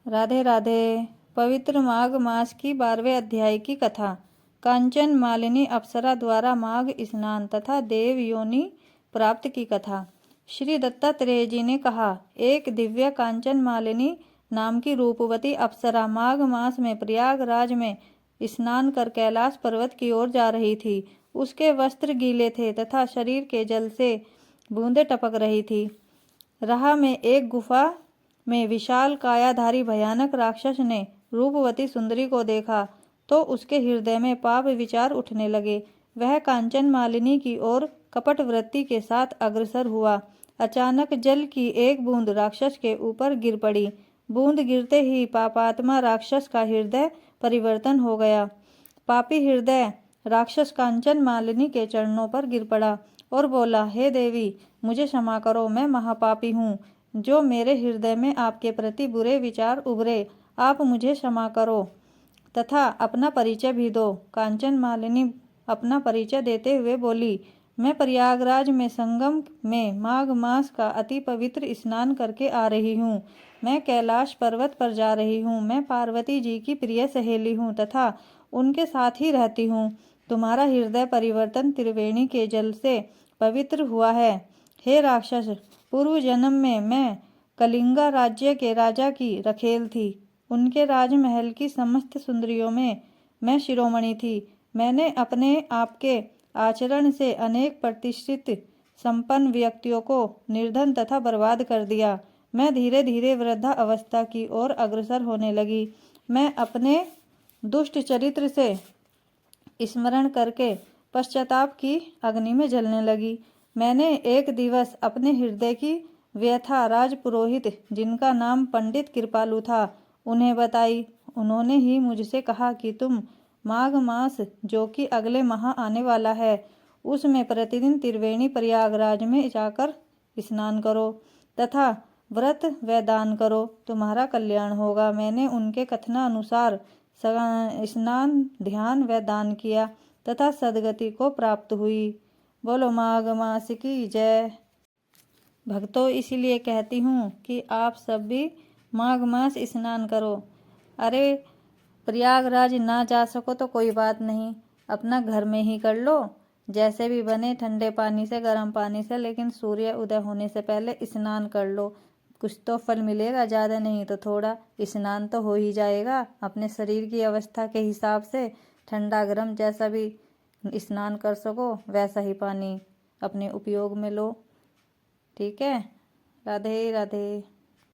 राधे राधे। पवित्र माघ मास की 12वें अध्याय की कथा। कांचन मालिनी अप्सरा द्वारा माघ स्नान तथा देव योनि प्राप्त की कथा। श्री दत्तात्रेय जी ने कहा, एक दिव्य कांचन मालिनी नाम की रूपवती अप्सरा माघ मास में प्रयागराज में स्नान कर कैलाश पर्वत की ओर जा रही थी। उसके वस्त्र गीले थे तथा शरीर के जल से बूंदें टपक रही थी। राह में एक गुफा में विशाल कायाधारी भयानक राक्षस ने रूपवती सुंदरी को देखा तो उसके हृदय में पाप विचार उठने लगे। वह कांचन मालिनी की ओर कपट वृत्ति के साथ अग्रसर हुआ। अचानक जल की एक बूंद राक्षस के ऊपर गिर पड़ी। बूंद गिरते ही पापात्मा राक्षस का हृदय परिवर्तन हो गया। पापी हृदय राक्षस कांचन मालिनी के चरणों पर गिर पड़ा और बोला, हे देवी, मुझे क्षमा करो, मैं महापापी हूँ। जो मेरे हृदय में आपके प्रति बुरे विचार उभरे, आप मुझे क्षमा करो तथा अपना परिचय भी दो। कांचन मालिनी अपना परिचय देते हुए बोली, मैं प्रयागराज में संगम में माघ मास का अति पवित्र स्नान करके आ रही हूँ। मैं कैलाश पर्वत पर जा रही हूँ। मैं पार्वती जी की प्रिय सहेली हूँ तथा उनके साथ ही रहती हूँ। तुम्हारा हृदय परिवर्तन त्रिवेणी के जल से पवित्र हुआ है। हे राक्षस, पूर्व जन्म में मैं कलिंगा राज्य के राजा की रखेल थी। उनके राजमहल की समस्त सुंदरियों में मैं शिरोमणि थी। मैंने अपने आपके आचरण से अनेक प्रतिष्ठित संपन्न व्यक्तियों को निर्धन तथा बर्बाद कर दिया। मैं धीरे धीरे वृद्धा अवस्था की ओर अग्रसर होने लगी। मैं अपने दुष्ट चरित्र से स्मरण करके पश्चाताप की अग्नि में जलने लगी। मैंने एक दिवस अपने हृदय की व्यथा राजपुरोहित, जिनका नाम पंडित कृपालु था, उन्हें बताई। उन्होंने ही मुझसे कहा कि तुम माघ मास, जो कि अगले माह आने वाला है, उसमें प्रतिदिन त्रिवेणी प्रयागराज में जाकर स्नान करो तथा व्रत व दान करो, तुम्हारा कल्याण होगा। मैंने उनके कथनानुसार स्नान, ध्यान व दान किया तथा सदगति को प्राप्त हुई। बोलो माघ मास की जय। भक्तों, इसीलिए कहती हूँ कि आप सब भी माघ मास स्नान करो। अरे, प्रयागराज ना जा सको तो कोई बात नहीं, अपना घर में ही कर लो, जैसे भी बने, ठंडे पानी से, गर्म पानी से, लेकिन सूर्य उदय होने से पहले स्नान कर लो। कुछ तो फल मिलेगा, ज़्यादा नहीं तो थोड़ा स्नान तो हो ही जाएगा। अपने शरीर की अवस्था के हिसाब से ठंडा गर्म जैसा भी स्नान कर सको वैसा ही पानी अपने उपयोग में लो। ठीक है। राधे राधे।